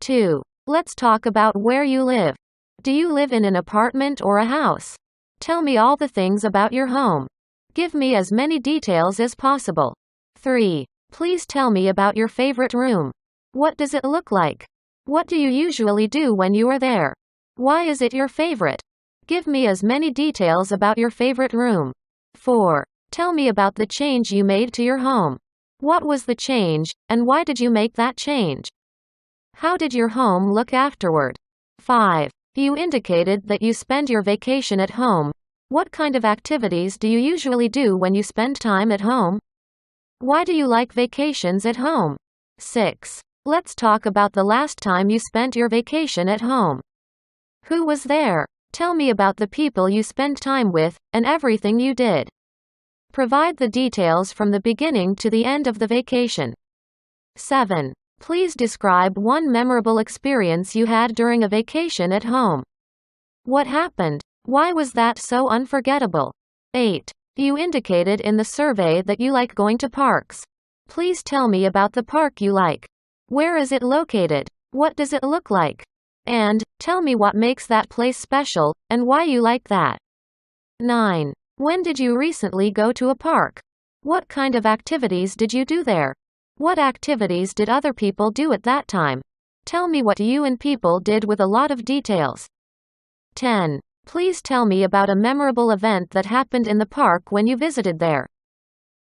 2. Let's talk about where you live. Do you live in an apartment or a house? Tell me all the things about your home. Give me as many details as possible. 3. Please tell me about your favorite room. What does it look like? What do you usually do when you are there? Why is it your favorite? Give me as many details about your favorite room. 4. Tell me about the change you made to your home. What was the change, and why did you make that change? How did your home look afterward? 5. You indicated that you spend your vacation at home. What kind of activities do you usually do when you spend time at home? Why do you like vacations at home? 6. Let's talk about the last time you spent your vacation at home. Who was there? Tell me about the people you spent time with, and everything you did. Provide the details from the beginning to the end of the vacation. 7. Please describe one memorable experience you had during a vacation at home. What happened? Why was that so unforgettable? 8. You indicated in the survey that you like going to parks. Please tell me about the park you like. Where is it located? What does it look like? And, tell me what makes that place special, and why you like that. 9. When did you recently go to a park? What kind of activities did you do there? What activities did other people do at that time? Tell me what you and people did with a lot of details. 10. Please tell me about a memorable event that happened in the park when you visited there.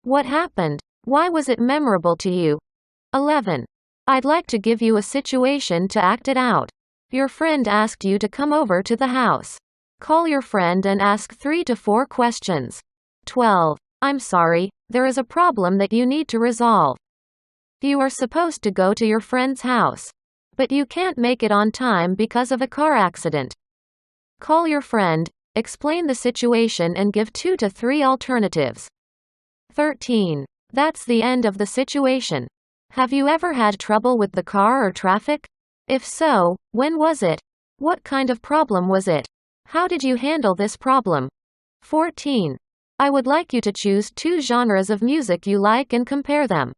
What happened? Why was it memorable to you? 11. I'd like to give you a situation to act it out. Your friend asked you to come over to the house. Call your friend and ask 3 to 4 questions. 12. I'm sorry, there is a problem that you need to resolve. You are supposed to go to your friend's house. But you can't make it on time because of a car accident. Call your friend, explain the situation and give 2 to 3 alternatives. 13. That's the end of the situation. Have you ever had trouble with the car or traffic? If so, when was it? What kind of problem was it? How did you handle this problem? 14. I would like you to choose 2 genres of music you like and compare them.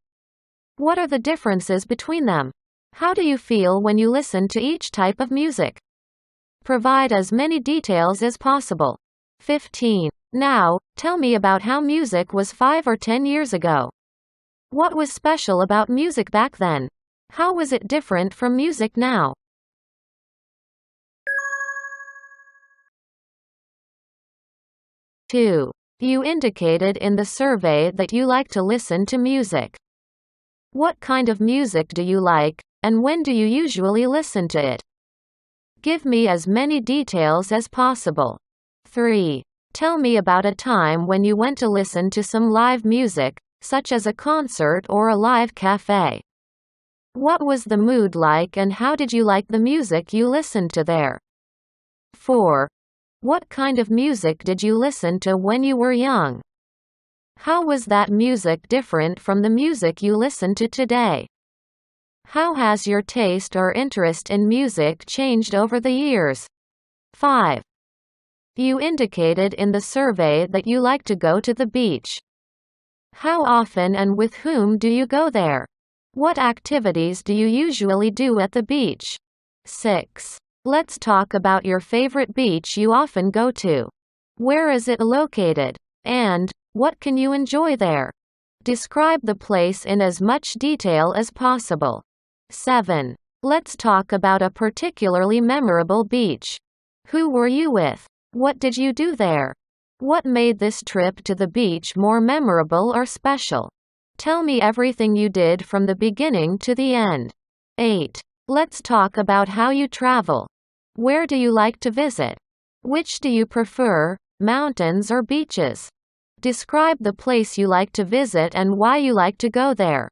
What are the differences between them? How do you feel when you listen to each type of music? Provide as many details as possible. 15. Now, tell me about how music was 5 or 10 years ago. What was special about music back then? How was it different from music now? Two. You indicated in the survey that you like to listen to music. What kind of music do you like, and when do you usually listen to it? Give me as many details as possible. 3. Tell me about a time when you went to listen to some live music, such as a concert or a live cafe. What was the mood like and how did you like the music you listened to there? 4. What kind of music did you listen to when you were young? How was that music different from the music you listen to today? How has your taste or interest in music changed over the years? 5. You indicated in the survey that you like to go to the beach. How often and with whom do you go there? What activities do you usually do at the beach? 6. Let's talk about your favorite beach you often go to. Where is it located? And, what can you enjoy there? Describe the place in as much detail as possible. 7. Let's talk about a particularly memorable beach. Who were you with? What did you do there? What made this trip to the beach more memorable or special? Tell me everything you did from the beginning to the end. 8. Let's talk about how you travel. Where do you like to visit? Which do you prefer, mountains or beaches? Describe the place you like to visit and why you like to go there.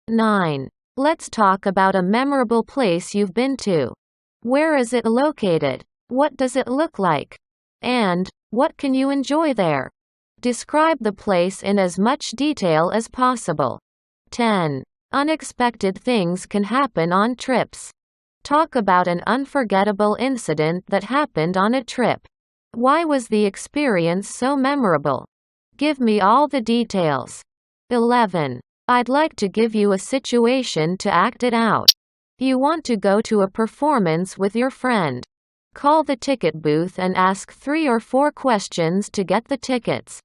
9. Let's talk about a memorable place you've been to. Where is it located? What does it look like? And, what can you enjoy there? Describe the place in as much detail as possible. 10. Unexpected things can happen on trips. Talk about an unforgettable incident that happened on a trip. Why was the experience so memorable? Give me all the details. 11. I'd like to give you a situation to act it out. You want to go to a performance with your friend. Call the ticket booth and ask 3 or 4 questions to get the tickets.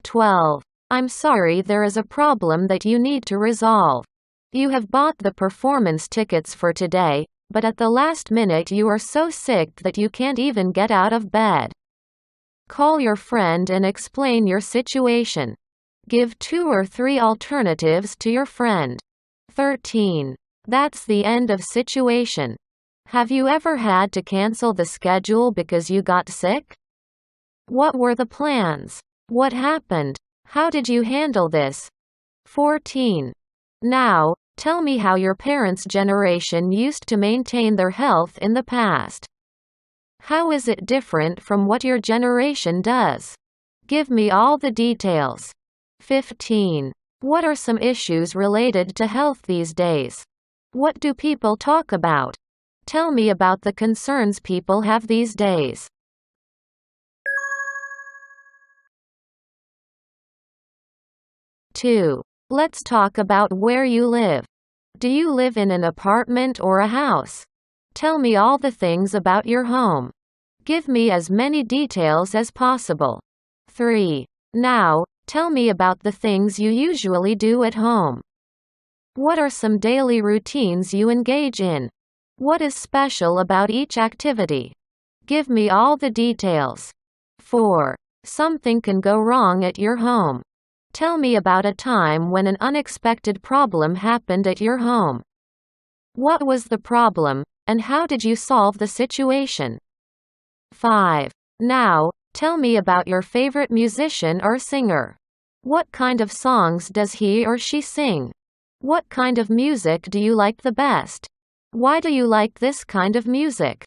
12. I'm sorry, there is a problem that you need to resolve. You have bought the performance tickets for today, but at the last minute you are so sick that you can't even get out of bed. Call your friend and explain your situation. Give 2 or 3 alternatives to your friend. 13. That's the end of situation. Have you ever had to cancel the schedule because you got sick? What were the plans? What happened? How did you handle this? 14. Now, tell me how your parents' generation used to maintain their health in the past. How is it different from what your generation does? Give me all the details. 15. What are some issues related to health these days? What do people talk about? Tell me about the concerns people have these days. 2. Let's talk about where you live. Do you live in an apartment or a house? Tell me all the things about your home. Give me as many details as possible. 3. Now, tell me about the things you usually do at home. What are some daily routines you engage in? What is special about each activity? Give me all the details. 4. Something can go wrong at your home. Tell me about a time when an unexpected problem happened at your home. What was the problem, and how did you solve the situation? 5. Now, tell me about your favorite musician or singer. What kind of songs does he or she sing? What kind of music do you like the best? Why do you like this kind of music?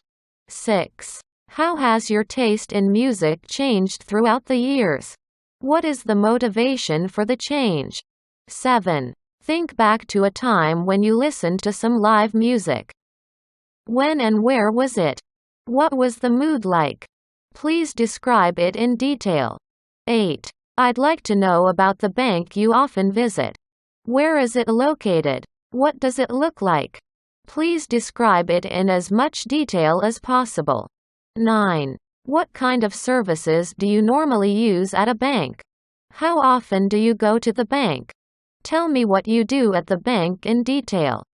6. How has your taste in music changed throughout the years? What is the motivation for the change? 7. Think back to a time when you listened to some live music. When and where was it? What was the mood like? Please describe it in detail. 8. I'd like to know about the bank you often visit. Where is it located? What does it look like? Please describe it in as much detail as possible. 9. What kind of services do you normally use at a bank? How often do you go to the bank? Tell me what you do at the bank in detail.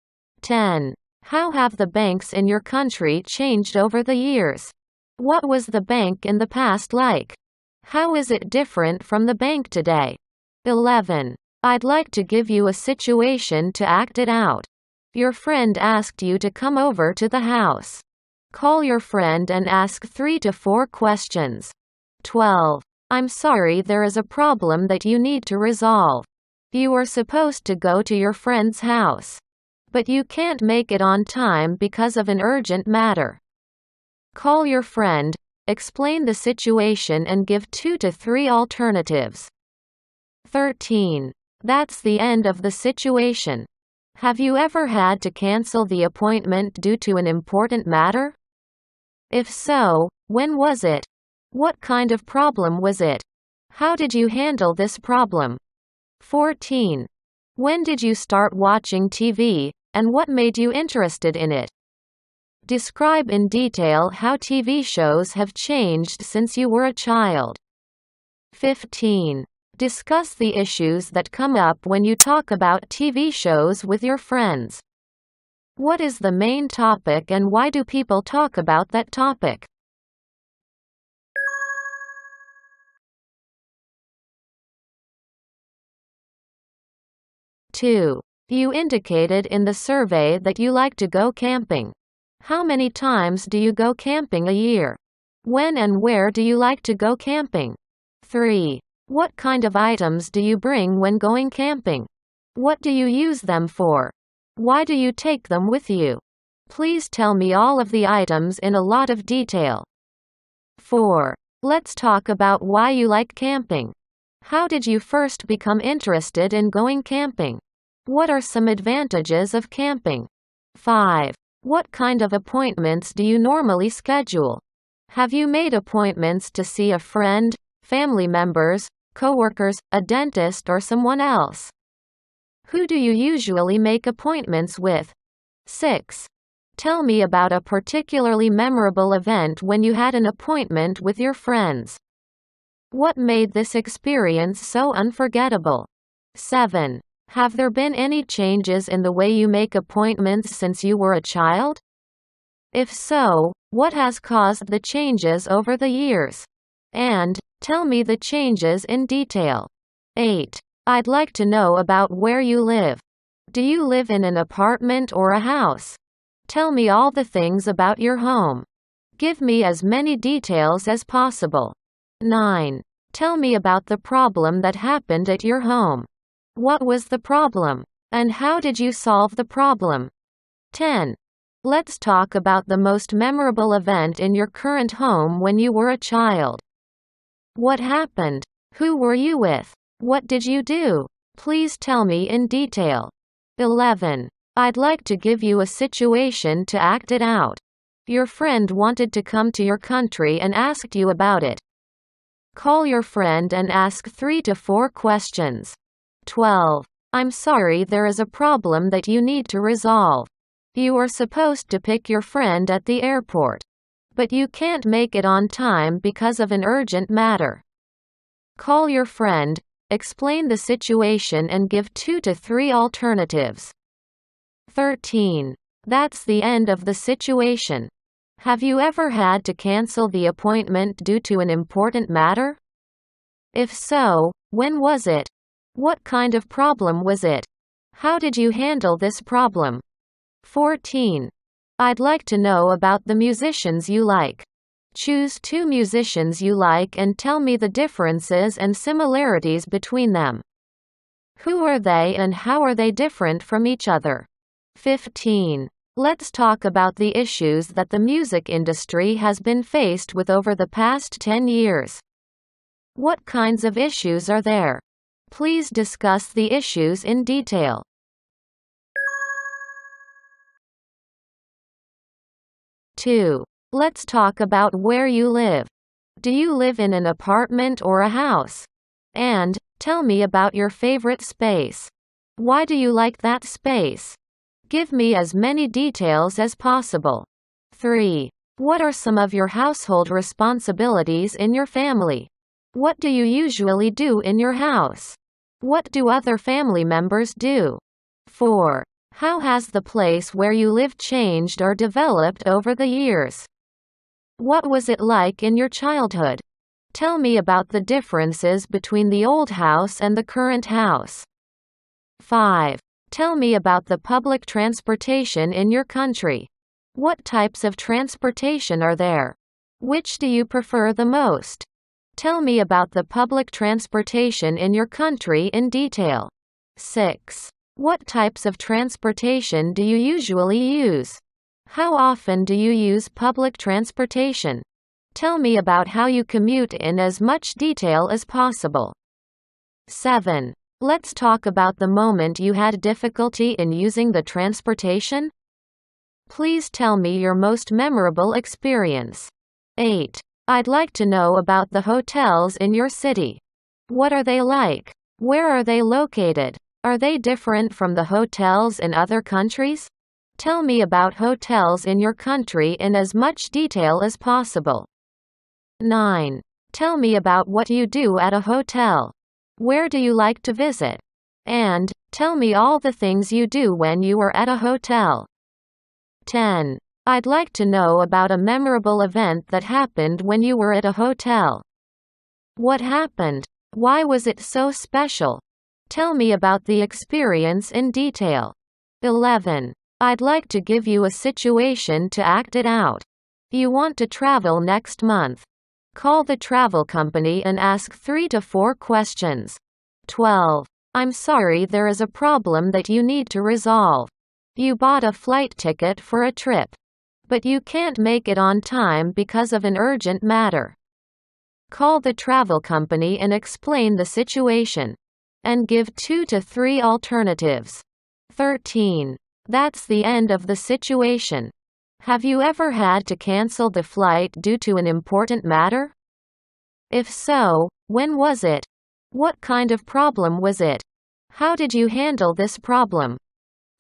10. How have the banks in your country changed over the years? What was the bank in the past like? How is it different from the bank today? 11. I'd like to give you a situation to act it out. Your friend asked you to come over to the house. Call your friend and ask 3 to 4 questions. 12. I'm sorry, there is a problem that you need to resolve. You are supposed to go to your friend's house, but you can't make it on time because of an urgent matter. Call your friend, explain the situation and give 2 to 3 alternatives. 13. That's the end of the situation. Have you ever had to cancel the appointment due to an important matter? If so, when was it? What kind of problem was it? How did you handle this problem? 14. When did you start watching TV, and what made you interested in it? Describe in detail how TV shows have changed since you were a child. 15. Discuss the issues that come up when you talk about TV shows with your friends. What is the main topic and why do people talk about that topic? 2. You indicated in the survey that you like to go camping. How many times do you go camping a year? When and where do you like to go camping? 3. What kind of items do you bring when going camping? What do you use them for? Why do you take them with you? Please tell me all of the items in a lot of detail. 4. Let's talk about why you like camping. How did you first become interested in going camping? What are some advantages of camping? 5. What kind of appointments do you normally schedule? Have you made appointments to see a friend, family members, coworkers, a dentist or someone else? Who do you usually make appointments with? 6. Tell me about a particularly memorable event when you had an appointment with your friends. What made this experience so unforgettable? 7. Have there been any changes in the way you make appointments since you were a child? If so, what has caused the changes over the years? And, tell me the changes in detail. 8. I'd like to know about where you live. Do you live in an apartment or a house? Tell me all the things about your home. Give me as many details as possible. 9. Tell me about the problem that happened at your home. What was the problem? And how did you solve the problem? 10. Let's talk about the most memorable event in your current home when you were a child. What happened? Who were you with? What did you do? Please tell me in detail. 11. I'd like to give you a situation to act it out. Your friend wanted to come to your country and asked you about it. Call your friend and ask 3 to 4 questions. 12. I'm sorry, there is a problem that you need to resolve. You are supposed to pick your friend at the airport. But you can't make it on time because of an urgent matter. Call your friend, explain the situation and give 2 to 3 alternatives. 13. That's the end of the situation. Have you ever had to cancel the appointment due to an important matter? If so, when was it? What kind of problem was it? How did you handle this problem? 14. I'd like to know about the musicians you like. Choose 2 musicians you like and tell me the differences and similarities between them. Who are they and how are they different from each other? 15. Let's talk about the issues that the music industry has been faced with over the past 10 years. What kinds of issues are there? Please discuss the issues in detail. 2. Let's talk about where you live. Do you live in an apartment or a house? And, tell me about your favorite space. Why do you like that space? Give me as many details as possible. 3. What are some of your household responsibilities in your family? What do you usually do in your house? What do other family members do? 4. How has the place where you live changed or developed over the years? What was it like in your childhood? Tell me about the differences between the old house and the current house. 5. Tell me about the public transportation in your country. What types of transportation are there? Which do you prefer the most? Tell me about the public transportation in your country in detail. 6. What types of transportation do you usually use? How often do you use public transportation? Tell me about how you commute in as much detail as possible. 7. Let's talk about the moment you had difficulty in using the transportation. Please tell me your most memorable experience. 8. I'd like to know about the hotels in your city. What are they like? Where are they located? Are they different from the hotels in other countries? Tell me about hotels in your country in as much detail as possible. 9. Tell me about what you do at a hotel. Where do you like to visit? And, tell me all the things you do when you are at a hotel. 10. I'd like to know about a memorable event that happened when you were at a hotel. What happened? Why was it so special? Tell me about the experience in detail. 11. I'd like to give you a situation to act it out. You want to travel next month. Call the travel company and ask 3 to 4 questions. 12. I'm sorry, there is a problem that you need to resolve. You bought a flight ticket for a trip. But you can't make it on time because of an urgent matter. Call the travel company and explain the situation. And give 2 to 3 alternatives. 13. That's the end of the situation. Have you ever had to cancel the flight due to an important matter? If so, when was it? What kind of problem was it? How did you handle this problem?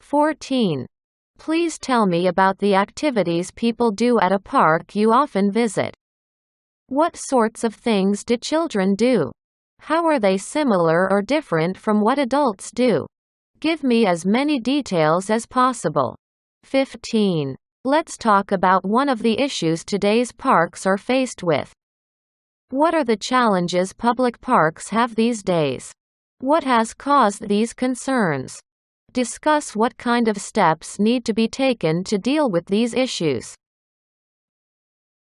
14. Please tell me about the activities people do at a park you often visit. What sorts of things do children do? How are they similar or different from what adults do? Give me as many details as possible. 15. Let's talk about one of the issues today's parks are faced with. What are the challenges public parks have these days? What has caused these concerns? Discuss what kind of steps need to be taken to deal with these issues.